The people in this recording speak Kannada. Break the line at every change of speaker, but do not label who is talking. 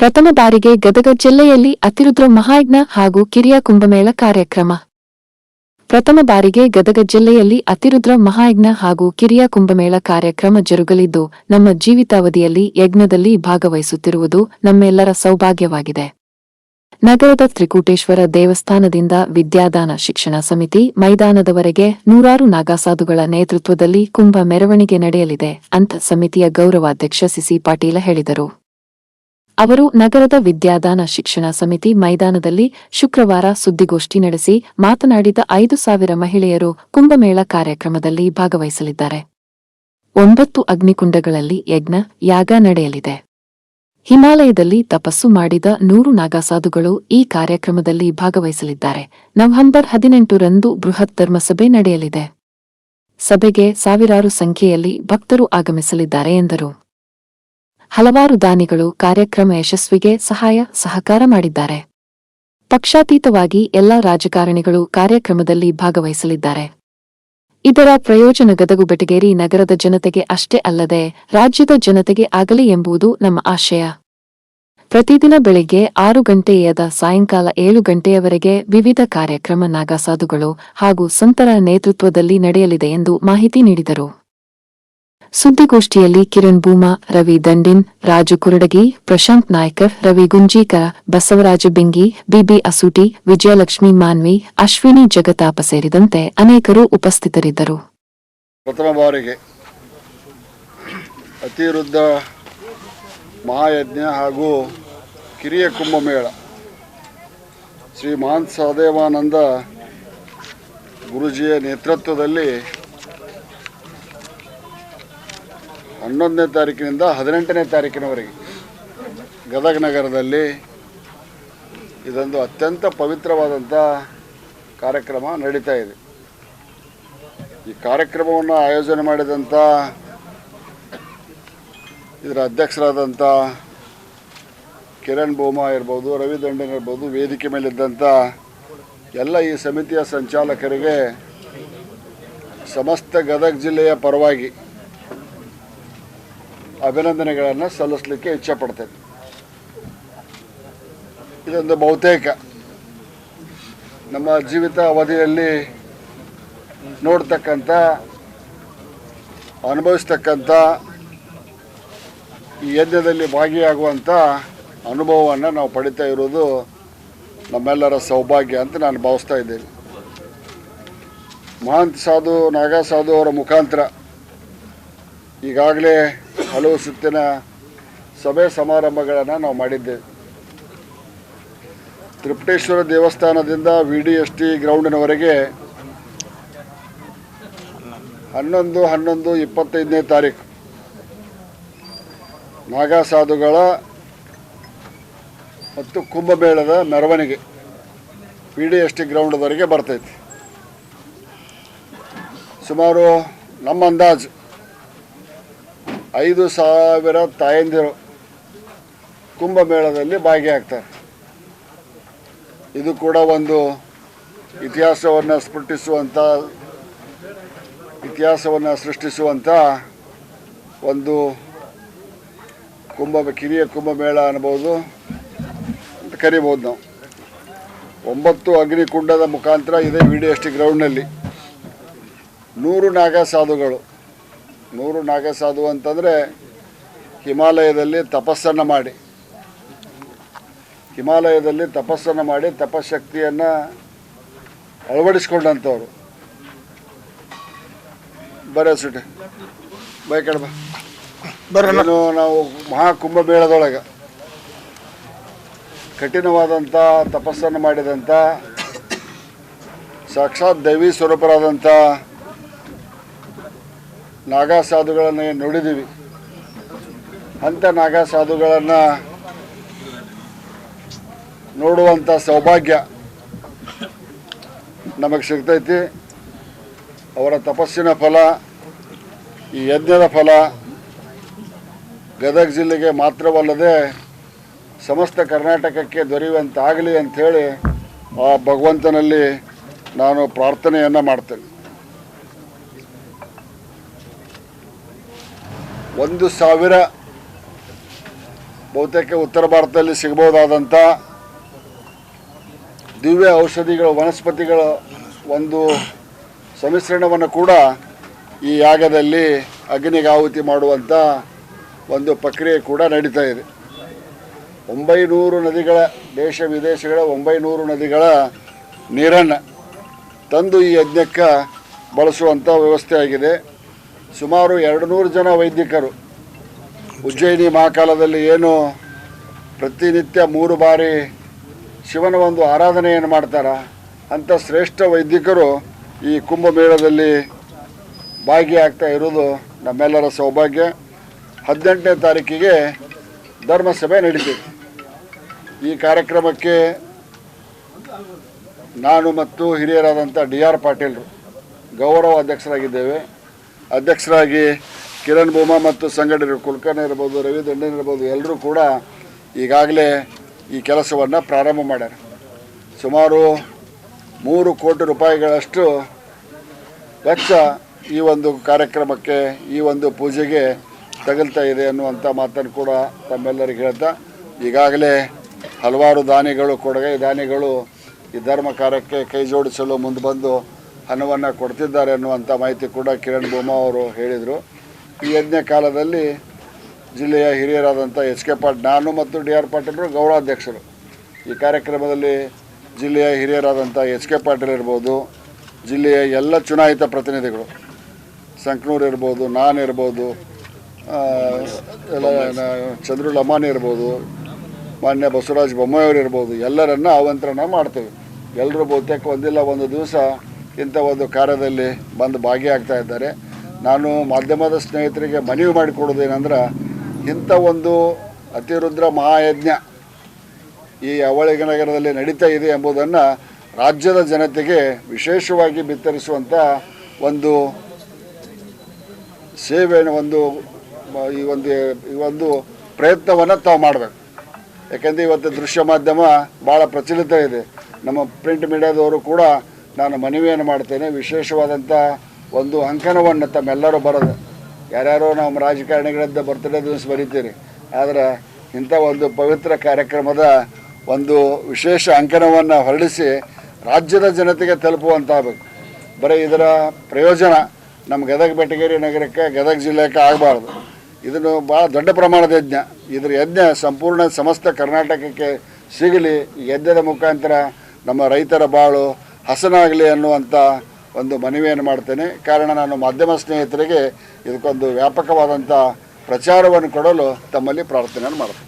ಪ್ರಥಮ ಬಾರಿಗೆ ಗದಗ ಜಿಲ್ಲೆಯಲ್ಲಿ ಅತಿರುದ್ರ ಮಹಾಯಜ್ಞ ಹಾಗೂ ಕಿರಿಯ ಕುಂಭಮೇಳ ಕಾರ್ಯಕ್ರಮ. ಪ್ರಥಮ ಬಾರಿಗೆ ಗದಗ ಜಿಲ್ಲೆಯಲ್ಲಿ ಅತಿರುದ್ರ ಮಹಾಯಜ್ಞ ಹಾಗೂ ಕಿರಿಯ ಕುಂಭಮೇಳ ಕಾರ್ಯಕ್ರಮ ಜರುಗಲಿದ್ದು, ನಮ್ಮ ಜೀವಿತಾವಧಿಯಲ್ಲಿ ಯಜ್ಞದಲ್ಲಿ ಭಾಗವಹಿಸುತ್ತಿರುವುದು ನಮ್ಮೆಲ್ಲರ ಸೌಭಾಗ್ಯವಾಗಿದೆ. ನಗರದ ತ್ರಿಕೂಟೇಶ್ವರ ದೇವಸ್ಥಾನದಿಂದ ವಿದ್ಯಾದಾನ ಶಿಕ್ಷಣ ಸಮಿತಿ ಮೈದಾನದವರೆಗೆ ನೂರಾರು ನಾಗಾಸಾಧುಗಳ ನೇತೃತ್ವದಲ್ಲಿ ಕುಂಭ ಮೆರವಣಿಗೆ ನಡೆಯಲಿದೆ ಅಂತ ಸಮಿತಿಯ ಗೌರವಾಧ್ಯಕ್ಷ ಸಿಸಿ ಪಾಟೀಲ ಹೇಳಿದರು. ಅವರು ನಗರದ ವಿದ್ಯಾದಾನ ಶಿಕ್ಷಣ ಸಮಿತಿ ಮೈದಾನದಲ್ಲಿ ಶುಕ್ರವಾರ ಸುದ್ದಿಗೋಷ್ಠಿ ನಡೆಸಿ ಮಾತನಾಡಿದ 5,000 ಮಹಿಳೆಯರು ಕುಂಭಮೇಳ ಕಾರ್ಯಕ್ರಮದಲ್ಲಿ ಭಾಗವಹಿಸಲಿದ್ದಾರೆ. 9 ಅಗ್ನಿಕುಂಡಗಳಲ್ಲಿ ಯಜ್ಞ ಯಾಗ ನಡೆಯಲಿದೆ. ಹಿಮಾಲಯದಲ್ಲಿ ತಪಸ್ಸು ಮಾಡಿದ 100 ನಾಗಾಸಾಧುಗಳು ಈ ಕಾರ್ಯಕ್ರಮದಲ್ಲಿ ಭಾಗವಹಿಸಲಿದ್ದಾರೆ. ನವೆಂಬರ್ 18ರಂದು ಬೃಹತ್ ಧರ್ಮಸಭೆ ನಡೆಯಲಿದೆ. ಸಭೆಗೆ ಸಾವಿರಾರು ಸಂಖ್ಯೆಯಲ್ಲಿ ಭಕ್ತರು ಆಗಮಿಸಲಿದ್ದಾರೆ ಎಂದರು. ಹಲವಾರು ದಾನಿಗಳು ಕಾರ್ಯಕ್ರಮ ಯಶಸ್ವಿಗೆ ಸಹಕಾರ ಮಾಡಿದ್ದಾರೆ. ಪಕ್ಷಾತೀತವಾಗಿ ಎಲ್ಲ ರಾಜಕಾರಣಿಗಳು ಕಾರ್ಯಕ್ರಮದಲ್ಲಿ ಭಾಗವಹಿಸಲಿದ್ದಾರೆ. ಇದರ ಪ್ರಯೋಜನ ಗದಗ ಬೆಟಗೇರಿ ನಗರದ ಜನತೆಗೆ ಅಷ್ಟೇ ಅಲ್ಲದೆ ರಾಜ್ಯದ ಜನತೆಗೆ ಆಗಲಿ ಎಂಬುದು ನಮ್ಮ ಆಶಯ. ಪ್ರತಿದಿನ ಬೆಳಿಗ್ಗೆ 6 ಗಂಟೆಯಾದ ಸಾಯಂಕಾಲ 7 ಗಂಟೆಯವರೆಗೆ ವಿವಿಧ ಕಾರ್ಯಕ್ರಮ ನಾಗಾಸಾಧುಗಳು ಹಾಗೂ ಸಂತರ ನೇತೃತ್ವದಲ್ಲಿ ನಡೆಯಲಿದೆ ಎಂದು ಮಾಹಿತಿ ನೀಡಿದರು. ಸುದ್ದಿಗೋಷ್ಠಿಯಲ್ಲಿ ಕಿರಣ್ ಬೂಮಾ, ರವಿ ದಂಡಿನ್, ರಾಜು ಕುರಡಗಿ, ಪ್ರಶಾಂತ್ ನಾಯ್ಕರ್, ರವಿ ಗುಂಜೀಕರ, ಬಸವರಾಜ ಬಿಂಗಿ, ಬಿಬಿ ಅಸೂಟಿ, ವಿಜಯಲಕ್ಷ್ಮಿ ಮಾನ್ವಿ, ಅಶ್ವಿನಿ ಜಗತಾಪ ಸೇರಿದಂತೆ ಅನೇಕರು ಉಪಸ್ಥಿತರಿದ್ದರು.
ಪ್ರಥಮ ಬಾರಿಗೆ ಅತಿವೃದ್ಧ ಮಹಾಯಜ್ಞ ಹಾಗೂ ಕಿರಿಯ ಕುಂಭಮೇಳ ಶ್ರೀ ಮಹಾಂತ ಸಹದೇವಾನಂದ ಗುರುಜಿಯ ನೇತೃತ್ವದಲ್ಲಿ 11ನೇ ತಾರೀಕಿನಿಂದ 18ನೇ ತಾರೀಕಿನವರೆಗೆ ಗದಗ ನಗರದಲ್ಲಿ ಇದೊಂದು ಅತ್ಯಂತ ಪವಿತ್ರವಾದಂಥ ಕಾರ್ಯಕ್ರಮ ನಡೀತಾ ಇದೆ. ಈ ಕಾರ್ಯಕ್ರಮವನ್ನು ಆಯೋಜನೆ ಮಾಡಿದಂಥ ಇದರ ಅಧ್ಯಕ್ಷರಾದಂಥ ಕಿರಣ್ ಬೂಮಾ ಇರ್ಬೋದು, ರವಿ ದಂಡನ್ ಇರ್ಬೋದು, ವೇದಿಕೆ ಮೇಲಿದ್ದಂಥ ಎಲ್ಲ ಈ ಸಮಿತಿಯ ಸಂಚಾಲಕರಿಗೆ ಸಮಸ್ತ ಗದಗ ಜಿಲ್ಲೆಯ ಪರವಾಗಿ ಅಭಿನಂದನೆಗಳನ್ನು ಸಲ್ಲಿಸಲಿಕ್ಕೆ ಇಚ್ಛೆಪಡ್ತೇನೆ. ಇದೊಂದು ಬಹುತೇಕ ನಮ್ಮ ಜೀವಿತ ಅವಧಿಯಲ್ಲಿ ನೋಡ್ತಕ್ಕಂಥ, ಅನುಭವಿಸ್ತಕ್ಕಂಥ, ಈ ಯಜ್ಞದಲ್ಲಿ ಭಾಗಿಯಾಗುವಂಥ ಅನುಭವವನ್ನು ನಾವು ಪಡಿತಾ ಇರೋದು ನಮ್ಮೆಲ್ಲರ ಸೌಭಾಗ್ಯ ಅಂತ ನಾನು ಭಾವಿಸ್ತಾ ಇದ್ದೇನೆ. ಮಹಾಂತ ಸಾಧು ನಾಗಾಸಾಧು ಅವರ ಮುಖಾಂತರ ಈಗಾಗಲೇ ಹಲವು ಸುತ್ತಿನ ಸಭೆ ಸಮಾರಂಭಗಳನ್ನು ನಾವು ಮಾಡಿದ್ದೇವೆ. ತ್ರಿಕೂಟೇಶ್ವರ ದೇವಸ್ಥಾನದಿಂದ VDST ಗ್ರೌಂಡಿನವರೆಗೆ 11/11/25ನೇ ತಾರೀಕು ನಾಗಾಸಾಧುಗಳ ಮತ್ತು ಕುಂಭಮೇಳದ ಮೆರವಣಿಗೆ VDST ಗ್ರೌಂಡ್ವರೆಗೆ ಬರ್ತೈತಿ. ಸುಮಾರು ನಮ್ಮ ಅಂದಾಜು 5,000 ತಾಯಂದಿರು ಕುಂಭಮೇಳದಲ್ಲಿ ಭಾಗಿಯಾಗ್ತಾರೆ. ಇದು ಕೂಡ ಒಂದು ಇತಿಹಾಸವನ್ನು ಸೃಷ್ಟಿಸುವಂಥ ಒಂದು ಕಿರಿಯ ಕುಂಭಮೇಳ ಅನ್ಬೋದು ಅಂತ ಕರಿಬೋದು. ನಾವು 9 ಅಗ್ನಿಕುಂಡದ ಮುಖಾಂತರ ಇದೇ VDST ಗ್ರೌಂಡ್ನಲ್ಲಿ 100 ನಾಗಾಸಾಧುಗಳು, 100 ನಾಗಾಸಾಧು ಅಂತಂದರೆ ಹಿಮಾಲಯದಲ್ಲಿ ತಪಸ್ಸನ್ನು ಮಾಡಿ ತಪಶಕ್ತಿಯನ್ನು ಅಳವಡಿಸ್ಕೊಂಡಂಥವ್ರು. ಸುಟ್ಟೆ ಬೈಕಡ ಏನು ನಾವು ಮಹಾಕುಂಭಮೇಳದೊಳಗೆ ಕಠಿಣವಾದಂಥ ತಪಸ್ಸನ್ನು ಮಾಡಿದಂಥ ಸಾಕ್ಷಾತ್ ದೈವಿ ಸ್ವರೂಪರಾದಂಥ ನಾಗಾಸಾಧುಗಳನ್ನು ನೋಡಿದ್ದೀವಿ. ಅಂಥ ನಾಗಾಸಾಧುಗಳನ್ನು ನೋಡುವಂಥ ಸೌಭಾಗ್ಯ ನಮಗೆ ಸಿಗ್ತೈತಿ. ಅವರ ತಪಸ್ಸಿನ ಫಲ, ಈ ಯಜ್ಞದ ಫಲ ಗದಗ ಜಿಲ್ಲೆಗೆ ಮಾತ್ರವಲ್ಲದೆ ಸಮಸ್ತ ಕರ್ನಾಟಕಕ್ಕೆ ದೊರೆಯುವಂತಾಗಲಿ ಅಂಥೇಳಿ ಆ ಭಗವಂತನಲ್ಲಿ ನಾನು ಪ್ರಾರ್ಥನೆಯನ್ನು ಮಾಡ್ತೇನೆ. 1,000 ಬಹುತೇಕ ಉತ್ತರ ಭಾರತದಲ್ಲಿ ಸಿಗಬಹುದಾದಂಥ ದಿವ್ಯ ಔಷಧಿಗಳು ವನಸ್ಪತಿಗಳ ಒಂದು ಸಮ್ಮಿಶ್ರಣವನ್ನು ಕೂಡ ಈ ಯಾಗದಲ್ಲಿ ಅಗ್ನಿಗೆ ಆಹುತಿ ಮಾಡುವಂಥ ಒಂದು ಪ್ರಕ್ರಿಯೆ ಕೂಡ ನಡೀತಾ ಇದೆ. 900 ನದಿಗಳ ದೇಶ ವಿದೇಶಗಳ 900 ನದಿಗಳ ನೀರನ್ನು ತಂದು ಈ ಯಜ್ಞಕ್ಕೆ ಬಳಸುವಂಥ ವ್ಯವಸ್ಥೆ ಆಗಿದೆ. ಸುಮಾರು 200 ಜನ ವೈದಿಕರು ಉಜ್ಜಯಿನಿ ಮಹಾಕಾಲದಲ್ಲಿ ಏನು ಪ್ರತಿನಿತ್ಯ 3 ಬಾರಿ ಶಿವನ ಒಂದು ಆರಾಧನೆಯನ್ನು ಮಾಡ್ತಾರೆ ಅಂಥ ಶ್ರೇಷ್ಠ ವೈದಿಕರು ಈ ಕುಂಭಮೇಳದಲ್ಲಿ ಭಾಗಿಯಾಗ್ತಾ ಇರೋದು ನಮ್ಮೆಲ್ಲರ ಸೌಭಾಗ್ಯ. 18ನೇ ತಾರೀಕಿಗೆ ಧರ್ಮಸಭೆ ನಡೀತೈತಿ. ಈ ಕಾರ್ಯಕ್ರಮಕ್ಕೆ ನಾನು ಮತ್ತು ಹಿರಿಯರಾದಂಥ DR ಪಾಟೀಲ್ರು ಗೌರವ ಅಧ್ಯಕ್ಷರಾಗಿದ್ದೇವೆ. ಅಧ್ಯಕ್ಷರಾಗಿ ಕಿರಣ್ ಭೂಮಾ ಮತ್ತು ಸಂಘಟಕರು ಕುಲಕರ್ಣಿ ಇರ್ಬೋದು, ರವಿ ದಂಡನ್ ಇರ್ಬೋದು, ಎಲ್ಲರೂ ಕೂಡ ಈಗಾಗಲೇ ಈ ಕೆಲಸವನ್ನು ಪ್ರಾರಂಭ ಮಾಡ್ಯಾರ. ಸುಮಾರು 3 ಕೋಟಿ ರೂಪಾಯಿಗಳಷ್ಟು ವೆಚ್ಚ ಈ ಒಂದು ಕಾರ್ಯಕ್ರಮಕ್ಕೆ, ಈ ಒಂದು ಪೂಜೆಗೆ ತಗಲ್ತಾ ಇದೆ ಅನ್ನುವಂಥ ಮಾತನ್ನು ಕೂಡ ತಮ್ಮೆಲ್ಲರಿಗೆ ಹೇಳ್ತಾ, ಈಗಾಗಲೇ ಹಲವಾರು ದಾನಿಗಳು, ಕೊಡುಗೈ ದಾನಿಗಳು ಈ ಧರ್ಮ ಕಾರ್ಯಕ್ಕೆ ಕೈ ಜೋಡಿಸಲು ಮುಂದೆ ಬಂದು ಹಣವನ್ನು ಕೊಡ್ತಿದ್ದಾರೆ ಅನ್ನುವಂಥ ಮಾಹಿತಿ ಕೂಡ ಕಿರಣ್ ಭೂಮಾ ಅವರು ಹೇಳಿದರು. ಈ ಯಜ್ಞ ಕಾಲದಲ್ಲಿ ಜಿಲ್ಲೆಯ ಹಿರಿಯರಾದಂಥ HK ಪಾಟೀಲ್, ನಾನು ಮತ್ತು DR ಪಾಟೀಲರು ಗೌರವಾಧ್ಯಕ್ಷರು. ಈ ಕಾರ್ಯಕ್ರಮದಲ್ಲಿ ಜಿಲ್ಲೆಯ ಹಿರಿಯರಾದಂಥ HK ಪಾಟೀಲ್ ಇರ್ಬೋದು, ಜಿಲ್ಲೆಯ ಎಲ್ಲ ಚುನಾಯಿತ ಪ್ರತಿನಿಧಿಗಳು, ಸಂಕನೂರು ಇರ್ಬೋದು, ನಾನು ಇರ್ಬೋದು, ಎಲ್ಲ ಚಂದ್ರು ಲಮಾನಿ ಇರ್ಬೋದು, ಮಾನ್ಯ ಬಸವರಾಜ ಬೊಮ್ಮಾಯಿಯವರು ಇರ್ಬೋದು, ಎಲ್ಲರನ್ನು ಆಮಂತ್ರಣ ಮಾಡ್ತೇವೆ. ಎಲ್ಲರೂ ಬಹುತೇಕ ಒಂದಿಲ್ಲ ಒಂದು ದಿವಸ ಇಂಥ ಒಂದು ಕಾರ್ಯದಲ್ಲಿ ಬಂದು ಭಾಗಿಯಾಗ್ತಾ ಇದ್ದಾರೆ. ನಾನು ಮಾಧ್ಯಮದ ಸ್ನೇಹಿತರಿಗೆ ಮನವಿ ಮಾಡಿಕೊಡೋದೇನೆಂದ್ರೆ, ಇಂಥ ಒಂದು ಅತಿರುದ್ರ ಮಹಾಯಜ್ಞ ಈ ಅವಳಿಗ ನಗರದಲ್ಲಿ ನಡೀತಾ ಇದೆ ಎಂಬುದನ್ನು ರಾಜ್ಯದ ಜನತೆಗೆ ವಿಶೇಷವಾಗಿ ಬಿತ್ತರಿಸುವಂಥ ಒಂದು ಸೇವೆಯನ್ನು ಈ ಒಂದು ಪ್ರಯತ್ನವನ್ನು ತಾವು ಮಾಡಬೇಕು. ಯಾಕೆಂದರೆ ಇವತ್ತು ದೃಶ್ಯ ಮಾಧ್ಯಮ ಭಾಳ ಪ್ರಚಲಿತ ಇದೆ. ನಮ್ಮ ಪ್ರಿಂಟ್ ಮೀಡಿಯಾದವರು ಕೂಡ ನಾನು ಮನವಿಯನ್ನು ಮಾಡ್ತೇನೆ, ವಿಶೇಷವಾದಂಥ ಒಂದು ಅಂಕಣವನ್ನು ತಮ್ಮೆಲ್ಲರೂ ಬರೋದು. ಯಾರ್ಯಾರೋ ನಮ್ಮ ರಾಜಕಾರಣಿಗಳಿಂದ ಬರ್ತಡೇ ದಿವಸ ಬರೀತೀರಿ, ಆದರೆ ಇಂಥ ಒಂದು ಪವಿತ್ರ ಕಾರ್ಯಕ್ರಮದ ಒಂದು ವಿಶೇಷ ಅಂಕಣವನ್ನು ಹೊರಡಿಸಿ ರಾಜ್ಯದ ಜನತೆಗೆ ತಲುಪುವಂತಾಗಬೇಕು. ಬರೀ ಇದರ ಪ್ರಯೋಜನ ನಮ್ಮ ಗದಗ ಬೆಟಗೇರಿ ನಗರಕ್ಕೆ, ಗದಗ ಜಿಲ್ಲೆಗೆ ಆಗಬಾರ್ದು. ಇದನ್ನು ಭಾಳ ದೊಡ್ಡ ಪ್ರಮಾಣದ ಯಜ್ಞ. ಇದರ ಯಜ್ಞ ಸಂಪೂರ್ಣ ಸಮಸ್ತ ಕರ್ನಾಟಕಕ್ಕೆ ಸಿಗಲಿ. ಈ ಯಜ್ಞದ ಮುಖಾಂತರ ನಮ್ಮ ರೈತರ ಬಾಳು ಹಸನಾಗಲಿ ಅನ್ನುವಂಥ ಒಂದು ಮನವಿಯನ್ನು ಮಾಡ್ತೇನೆ. ಕಾರಣ ನಾನು ಮಾಧ್ಯಮ ಸ್ನೇಹಿತರಿಗೆ ಇದಕ್ಕೊಂದು ವ್ಯಾಪಕವಾದಂಥ ಪ್ರಚಾರವನ್ನು ಕೊಡಲು ತಮ್ಮಲ್ಲಿ ಪ್ರಾರ್ಥನೆಯನ್ನು ಮಾಡ್ತೇನೆ.